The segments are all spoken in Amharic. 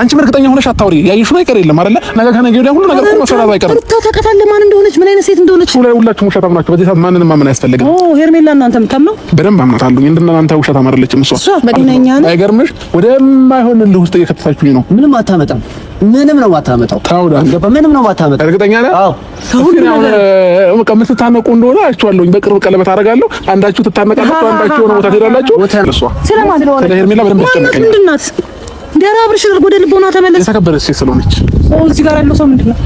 አንቺ እርግጠኛ ሆነሽ አታውሪ። ያይሽው ነገር የለም አይደለ? ነገ ከነገ ወዲያ ሁሉ ነገር መስራት አይቀርም። ታውቃታለህ ማን እንደሆነች ምን አይነት ሴት እንደሆነች። ሁላችሁም ውሸታም ናችሁ። በዚህ ሰዓት ማንንም ማመን አያስፈልግም። ሄርሜላ እናንተ የምታምነው በደንብ አምናታለሁ። እንደናንተ ውሸታም አይደለችም እሷ። በእኛኛ ነው። አይገርምሽ? ወደማይሆን ልህ ውስጥ እየከተታችሁኝ ነው። ምንም አታመጣም። ምንም ነው አታመጣው። ምንም ነው አታመጣው። እርግጠኛ ነህ? አዎ። በቃ የምትታነቁ እንደሆነ አይቼዋለሁኝ። በቅርብ ቀለበት አደርጋለሁ። አንዳችሁ ትታነቃላችሁ፣ አንዳችሁ የሆነ ቦታ ትሄዳላችሁ። ስለማን ስለ ሄርሜላ በደንብ ያስጨነቀኛል። ምንድን ናት? እንዲያራ አብርሽ ወደ ልቦና ተመለስ። የተከበረች ሴት ስለሆነች እዚህ ጋር ያለው ሰው ምንድነው?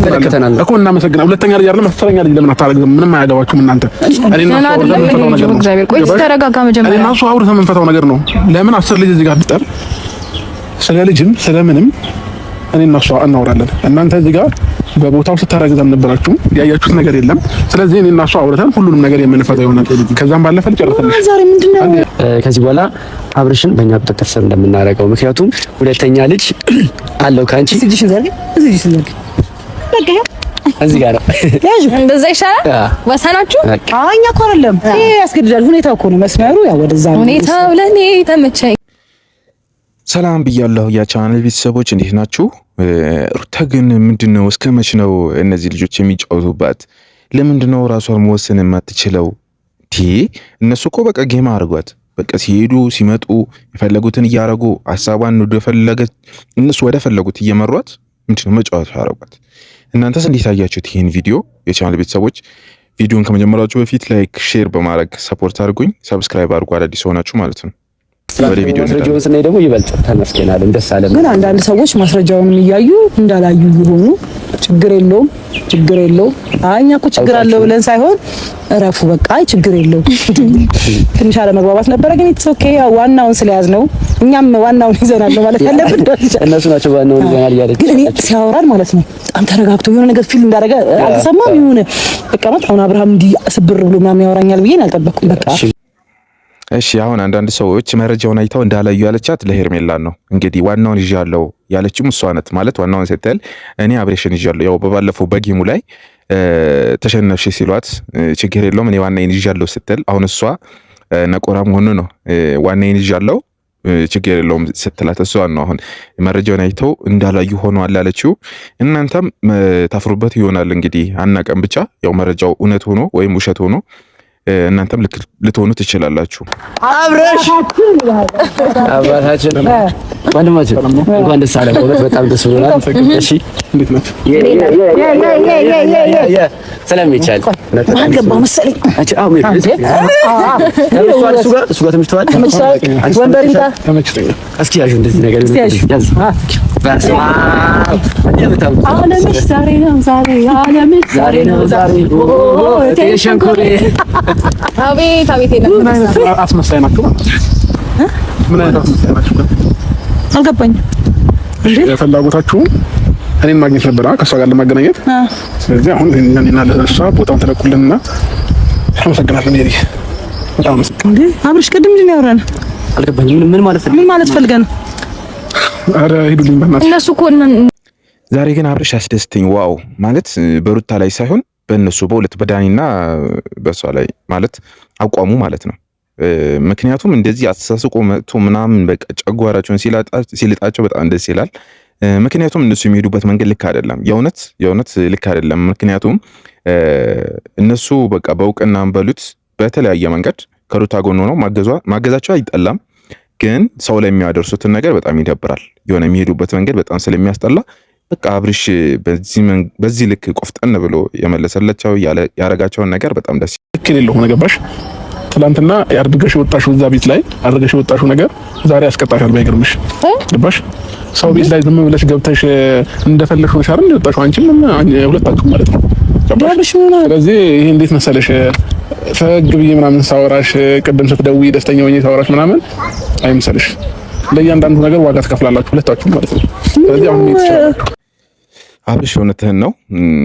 ተከተናል እኮ እናመሰግናለን። ሁለተኛ ልጅ አይደለም አስረኛ ልጅ ለምን አታረግም? ምንም አያገባችሁም እናንተ። እኔና እሱ አውርተን የምንፈታው ነገር ነው። ቆይ ተረጋጋ። መጀመሪያ እኔና እሱ አውርተን የምንፈታው ነገር ነው። ለምን 10 ልጅ እዚህ ጋር ብጠር ስለ ልጅም ስለምንም እኔና እሱ እናወራለን። እናንተ እዚህ ጋር በቦታው ስታረግዝ አልነበራችሁም፣ ያያችሁት ነገር የለም። ስለዚህ እኔና እሱ አውርተን ሁሉንም ነገር የምንፈታው ይሆናል። ከዛም ባለፈ ልጨርሰልሽ። ዛሬ ምንድነው ከዚህ በኋላ አብርሽን በእኛ ቁጥጥር ስር እንደምናደርገው፣ ምክንያቱም ሁለተኛ ልጅ አለው ካንቺ እዚህ ጋር ያዥ እንደዛ ይሻላል። ወሰናችሁ? እኛ እኮ አይደለም ይሄ ያስገድዳል። ሁኔታው እኮ ነው መስመሩ። ያው ወደዛ ነው ሁኔታው። ለኔ ተመቸኝ። ሰላም ብያለሁ የቻናል ቤተሰቦች፣ እንዴት ናችሁ? ሩታ ግን ምንድነው እስከ መች ነው እነዚህ ልጆች የሚጫወቱባት? ለምንድነው ራሷን መወሰን የማትችለው? እነሱ እኮ በቃ ጌማ አድርጓት። በቃ ሲሄዱ ሲመጡ የፈለጉትን እያረጉ ሐሳቧን እነሱ ወደ ፈለጉት እየመሯት ምንድነው መጫወት አረጓት። እናንተስ እንዴት አያችሁት ይሄን ቪዲዮ? የቻናል ቤተሰቦች ቪዲዮን ከመጀመራችሁ በፊት ላይክ፣ ሼር በማድረግ ሰፖርት አድርጉኝ። ሰብስክራይብ አድርጉ አዳዲስ ሆናችሁ ማለት ነው። ወደ ቪዲዮ ማስረጃውን ስናይ ደግሞ ይበልጥ ተመስገናለን፣ ደስ አለን። ግን አንዳንድ ሰዎች ማስረጃውን እያዩ እንዳላዩ ይሆኑ። ችግር የለውም። እኛ እኮ ችግር አለው ብለን ሳይሆን እረፉ በቃ ችግር የለውም። ትንሽ አለመግባባት ነበረ፣ ግን ኢትስ ኦኬ። ዋናውን ስለያዝ ነው። እኛም ዋናውን ይዘናል ማለት ያለብን እነሱ ናቸው ዋናውን ይዘናል ያለች። ግን እኔ ሲያወራን ማለት ነው በጣም ተረጋግቶ የሆነ ነገር ፊል እንዳደረገ አልተሰማም። የሆነ በቃ ማለት አሁን አብርሃም እንዲህ ስብር ብሎ ምናምን ያወራኛል ብዬ አልጠበቅኩም። በቃ እሺ አሁን አንዳንድ ሰዎች መረጃውን አይተው እንዳላዩ ያለቻት ለሄርሜላ ነው። እንግዲህ ዋናውን ይዣለው ያለችም እሷ ናት ማለት ዋናውን ስትል እኔ አብሬሽን ይዣለው። ያው በባለፈው በጌሙ ላይ ተሸነፍሽ ሲሏት ችግር የለውም እኔ ዋናዬን ይዣለው ስትል አሁን እሷ ነቆራ መሆኑ ነው ዋናዬን ይዣለው ችግር የለውም ስትላት እሷ ነው አሁን መረጃውን አይተው እንዳላዩ ሆኗል ያለችው። እናንተም ታፍሩበት ይሆናል እንግዲህ አናቀም። ብቻ ያው መረጃው እውነት ሆኖ ወይም ውሸት ሆኖ እናንተም ልትሆኑ ትችላላችሁ። አብረሽ አባታችን ወንድማችን እንኳን ደስ አለ። በጣም ደስ ብሎናል። እሺ እንዴት ነው? ሰላም ይቻል አልገባው መሰለኝ። እሱ ጋር ተመችቷል። ወንበሪታ ተመችቶኛል። እስኪ ያዥ እንደዚህ ነገር ያዝ። ዓለምሽ ዛሬ ነው ዛሬ አቤት ምን አይነት አስመሳይ ናችሁ? ምን አይነት አስመሳይ ናችሁ? አልገባኝም። ፍላጎታችሁ እኔን ማግኘት ነበር ከእሷ ጋር ለማገናኘት። ስለዚህ አሁን እኔና ለእሷ ቦታውን ተለቁልንና አመሰግናለሁ። ሜሪ በጣም አመሰግናለሁ። አብርሽ ቅድም ምንድን ነው ያወራነው? አልገባኝም። ምን ማለት ፈልገህ ነው? ኧረ ሂዱልኝ በእናትህ። እነሱ እኮ ዛሬ ግን አብርሽ አስደስተኝ። ዋው ማለት በሩታ ላይ ሳይሆን በእነሱ በሁለት በዳኒና በሷ ላይ ማለት አቋሙ ማለት ነው። ምክንያቱም እንደዚህ አስተሳስቆ መጥቶ ምናምን በቃ ጨጓራቸውን ሲልጣቸው በጣም ደስ ይላል። ምክንያቱም እነሱ የሚሄዱበት መንገድ ልክ አይደለም። የእውነት ልክ አይደለም። ምክንያቱም እነሱ በቃ በእውቅናም በሉት በተለያየ መንገድ ከሩታ ጎን ሆነው ማገዛቸው አይጠላም፣ ግን ሰው ላይ የሚያደርሱትን ነገር በጣም ይደብራል። የሆነ የሚሄዱበት መንገድ በጣም ስለሚያስጠላ በቃ አብርሽ በዚህ ልክ ቆፍጠን ብሎ የመለሰላቸው ያረጋቸውን ነገር በጣም ደስ ይላል። ሆነ ገባሽ? ትላንትና ያርድገሽ ወጣሽው እዛ ቤት ላይ አርድገሽ ወጣሽው ነገር ዛሬ ያስቀጣሻል። ባይገርምሽ ገባሽ? ሰው ቤት ላይ ዝም ብለሽ ገብተሽ እንደፈለግሽ ሆነሽ አይደል የወጣሽው? አንቺም ሁለታችሁ ማለት ነው። ስለዚህ ይሄ እንዴት መሰለሽ ፈግ ብዬ ምናምን ሳወራሽ ቅድም ስትደውይ ደስተኛ ሆኜ ሳወራሽ ምናምን አይምሰልሽ። ለእያንዳንዱ ነገር ዋጋ ትከፍላላችሁ ሁለታችሁ ማለት ነው። ስለዚህ አሁን ምን ይችላል? አብርሽ እውነትህን ነው።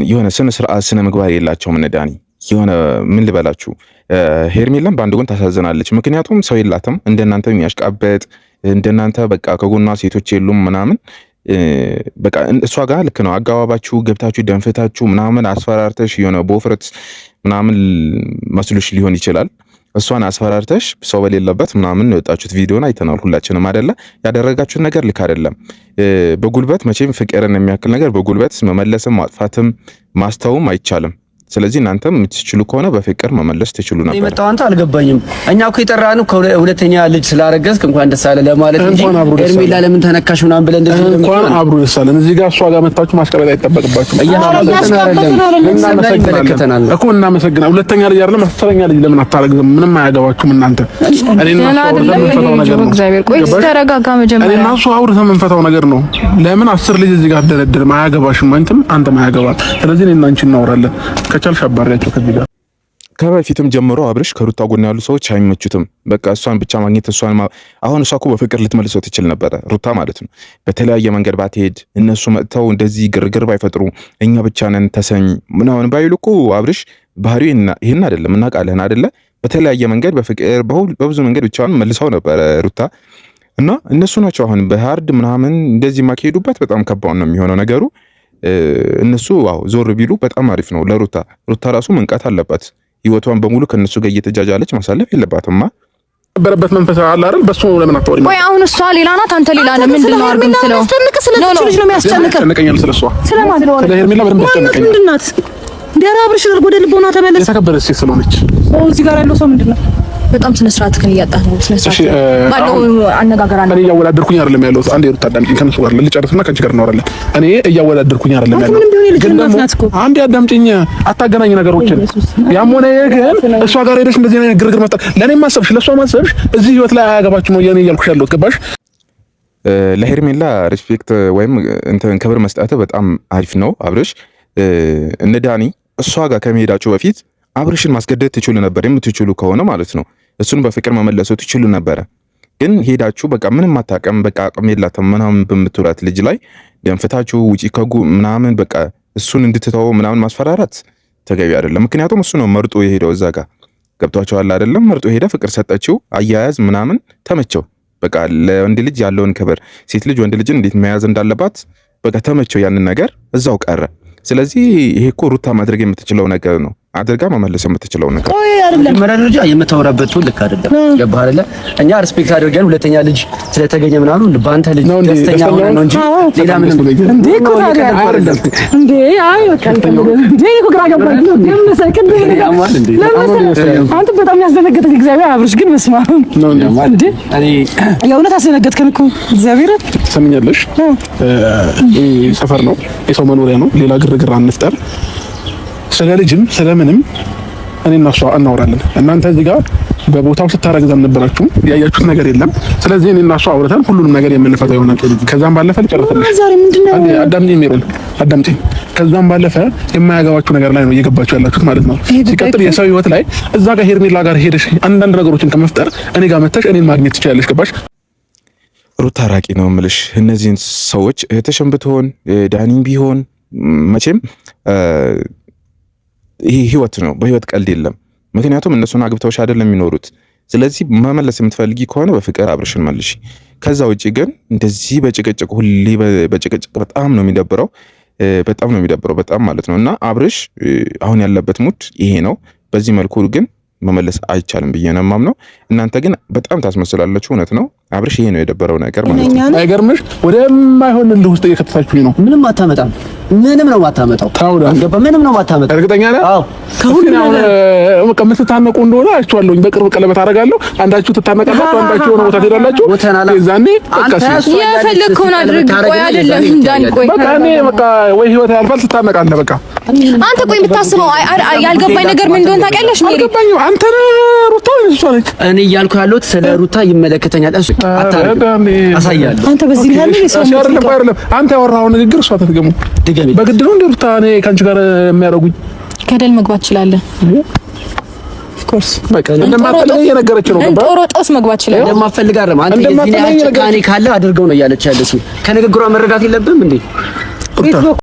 የሆነ ስነ ስርዓት ስነ ምግባር የላቸውም እነ ዳኒ። የሆነ ምን ልበላችሁ ሄርሜላም በአንድ ጎን ታሳዝናለች። ምክንያቱም ሰው የላትም እንደናንተ የሚያሽቃበጥ እንደናንተ በቃ ከጎኗ ሴቶች የሉም ምናምን በቃ እሷ ጋር ልክ ነው አጋባባችሁ ገብታችሁ ደንፈታችሁ ምናምን አስፈራርተሽ የሆነ ቦፍረት ምናምን መስሉሽ ሊሆን ይችላል። እሷን አስፈራርተሽ ሰው በሌለበት ምናምን የወጣችሁት ቪዲዮን አይተናል ሁላችንም አይደለ? ያደረጋችሁት ነገር ልክ አይደለም። በጉልበት መቼም ፍቅርን የሚያክል ነገር በጉልበት መመለስም ማጥፋትም ማስተውም አይቻልም። ስለዚህ እናንተም የምትችሉ ከሆነ በፍቅር መመለስ ትችሉ ነበር። የመጣው አንተ አልገባኝም። እኛ እኮ የጠራነው ከሁለተኛ ልጅ ስላረገዝክ እንኳን ደስ አለ ለማለት እንጂ ሄርሜላ ለምን ተነካሽ ምናምን ብለን እንደዚህ እንኳን አብሮ ደስ አለን። እዚህ ጋር እሷ ጋር መጣችሁ ማስቀበጥ አይጠበቅባችሁም። እናመሰግናለን እኮ እናመሰግናለን። ሁለተኛ ልጅ አይደለም አስረኛ ልጅ ለምን አታረግዝም? ምንም አያገባችሁም እናንተ። እኔና እሱ አውርተን የምንፈታው ነገር ነው። ለምን 10 ልጅ እዚህ ጋር አደረደርም? አያገባሽም፣ አንተም አያገባም። ስለዚህ እኔና አንቺ እናወራለን። ከቻልሽ አባሪያቸው ከዚህ ጋር ከበፊትም ጀምሮ አብርሽ ከሩታ ጎን ያሉ ሰዎች አይመቹትም። በቃ እሷን ብቻ ማግኘት አሁን እሷ እኮ በፍቅር ልትመልሰው ትችል ነበረ ሩታ ማለት ነው። በተለያየ መንገድ ባትሄድ እነሱ መጥተው እንደዚህ ግርግር ባይፈጥሩ እኛ ብቻ ነን ተሰኝ ምናምን ባይሉ እኮ አብርሽ ባህሪው ይሄን አይደለም እናውቃለን አይደለ? በተለያየ መንገድ በፍቅር በብዙ መንገድ ብቻውን መልሰው ነበረ ሩታ እና እነሱ ናቸው አሁን በሃርድ ምናምን እንደዚህ ማካሄዱበት በጣም ከባድ ነው የሚሆነው ነገሩ። እነሱ ዞር ቢሉ በጣም አሪፍ ነው ለሩታ። ሩታ ራሱ መንቃት አለባት። ህይወቷን በሙሉ ከነሱ ጋር እየተጃጃለች ማሳለፍ የለባትማ። ነበረበት መንፈስ አለ አይደል? በሱ ለምን አታወሪ? ወይ አሁን እሷ ሌላ ናት፣ አንተ ሌላ ነህ። ምንድነው አርግም ትለው? ልጅ ነው የሚያስጨንቀው። ተነቀኛል ስለሷ ስለማን ስለ ሄርሜላ በደንብ ያስጨንቀኛል። ምንድን ናት? ዲያራብርሽ ወደ ልቦና ተመለስ። የተከበረች ሴት ስለሆነች እዚህ ጋር ያለው ሰው ምንድነው? በጣም ስነ ስርዓት ከን ያጣህ ነው። ስነ ስርዓት ባለው አነጋገር አለ። እኔ እያወዳደርኩኝ አይደለም ያለው። አንዴ ሩታ አዳምጪኝ፣ ከነሱ ጋር ልጨርስና ከአንቺ ጋር እናወራለን። እኔ እያወዳደርኩኝ አይደለም ያለው። አንዴ አዳምጪኝ፣ አታገናኝ ነገሮችን። ያም ሆነ ግን እሷ ጋር ሄደሽ እንደዚህ አይነት ግርግር መጣ። ለኔም ማሰብሽ ለሷ ማሰብሽ እዚህ ህይወት ላይ አያገባችሁ ነው የኔ እያልኩሽ ያለው። ገባሽ? ለሄርሜላ ሪስፔክት ወይም እንትን ክብር መስጠት በጣም አሪፍ ነው አብርሽ። እነ ዳኒ እሷ ጋር ከመሄዳችሁ በፊት አብርሽን ማስገደድ ትችሉ ነበር፣ የምትችሉ ከሆነ ማለት ነው። እሱን በፍቅር መመለሱ ትችሉ ነበረ። ግን ሄዳችሁ በቃ ምንም አታውቅም፣ በቃ አቅም የላትም ምናምን በምትውላት ልጅ ላይ ደንፍታችሁ ውጪ ከጉ ምናምን በቃ እሱን እንድትተው ምናምን ማስፈራራት ተገቢ አይደለም። ምክንያቱም እሱ ነው መርጦ የሄደው እዛ ጋር ገብቷቸዋል አይደለም? መርጦ ሄደ፣ ፍቅር ሰጠችው፣ አያያዝ ምናምን ተመቸው። በቃ ለወንድ ልጅ ያለውን ክብር፣ ሴት ልጅ ወንድ ልጅን እንዴት መያዝ እንዳለባት በቃ ተመቸው። ያንን ነገር እዛው ቀረ። ስለዚህ ይሄ እኮ ሩታ ማድረግ የምትችለው ነገር ነው፣ አድርጋ መመለስ የምትችለው ነገር። ቆይ አይደለም መረጃ የምታወራበት ልክ አይደለም። ገባህ አይደለ? እኛ ሪስፔክት አድርገን ሁለተኛ ልጅ ስለተገኘ ምናምን በአንተ ልጅ ደስተኛ ሆነ ነው እንጂ ሌላ ምንም እንዴ እኮ አይደለም እንዴ። አይ በቃ እንዴ እኮ ግራ ገባኝ። ለምን ሰከንድ አንተ በጣም ያስደነገጥክ እግዚአብሔር። አብርሽ ግን መስማ ነው እንዴ እኔ የእውነት አስደነገጥከን እኮ እግዚአብሔር። ሰምኛለሽ? ሰፈር ነው፣ የሰው መኖሪያ ነው። ሌላ ግርግር አንፍጠር። ስለ ልጅም ስለምንም እኔና እሷ እናወራለን። እናንተ እዚህ ጋር በቦታው ስታረግዛም ነበራችሁ፣ ያያችሁት ነገር የለም። ስለዚህ እኔና እሷ አውርተን ሁሉንም ነገር የምንፈታው ይሆናል። ከዛም ባለፈ ልጨርሰልሽ። አዳምጪኝ ሜሮን፣ አዳምጪኝ። ከዛም ባለፈ የማያገባችሁ ነገር ላይ ነው እየገባችሁ ያላችሁት ማለት ነው። ሲቀጥል የሰው ህይወት ላይ እዛ ጋር ሄርሜላ ጋር ሄደሽ አንዳንድ ነገሮችን ከመፍጠር እኔ ጋር መተሽ እኔን ማግኘት ትችላለሽ። ገባሽ? ሩታ ራቂ ነው የምልሽ። እነዚህን ሰዎች እህትሽም ብትሆን ዳኒም ቢሆን መቼም ይሄ ህይወት ነው። በህይወት ቀልድ የለም። ምክንያቱም እነሱን አግብተውሽ አይደለም የሚኖሩት። ስለዚህ መመለስ የምትፈልጊ ከሆነ በፍቅር አብርሽን መልሺ። ከዛ ውጪ ግን እንደዚህ በጭቅጭቅ ሁሌ በጭቅጭቅ በጣም ነው የሚደብረው። በጣም ነው የሚደብረው፣ በጣም ማለት ነው። እና አብርሽ አሁን ያለበት ሙድ ይሄ ነው። በዚህ መልኩ ግን መመለስ አይቻልም ብዬ ነው የማምነው። እናንተ ግን በጣም ታስመስላላችሁ። እውነት ነው አብርሽ፣ ይሄ ነው የደበረው ነገር ማለት ነው። አይገርምሽ? ወደማይሆን ልህ ውስጥ እየከተታችሁኝ ነው። ምንም አታመጣም። ምንም ነው ማታመጣው። አንገባ ምንም ነው ማታመጣው። እርግጠኛ ነህ? አዎ። ከሁሉ በቃ የምትታነቁ እንደሆነ አይቼዋለሁኝ። በቅርብ ቀለበት አደርጋለሁ። አንዳችሁ ትታነቃላችሁ፣ አንዳችሁ የሆነ ቦታ ትሄዳላችሁ። የዛኔ በቃ የፈለግከውን አድርግ። ቆይ አይደለም እንዳን ቆይ በቃ እኔ በቃ ወይ ህይወት ያልፋል፣ ትታነቃለህ። በቃ አንተ ቆይ የምታስበው ያልገባኝ ነገር ምን እንደሆነ ታውቂያለሽ? አልገባኝ። አንተ ሩታ እሷ ነች። እኔ እያልኩ ያለሁት ስለ ሩታ ይመለከተኛል። እሱ አሳያለሁ። አንተ በዚህ ላይ አይደለም አንተ ያወራኸው ንግግር እሷ ተትገሙ በግድ ነው እንደ ሩታ እኔ ካንቺ ጋር የሚያደርጉኝ ገደል መግባት ይችላል። ኮርስ በቃ እንደማፈልግ እየነገረች ነው። ጦስ መግባት ይችላል። እንደማፈልግ አይደለም። አንተ የዚህ ላይ ጭካኔ ካለ አድርገው ነው እያለች ያለችው። ከንግግሯ መረዳት የለብህም እንዴ?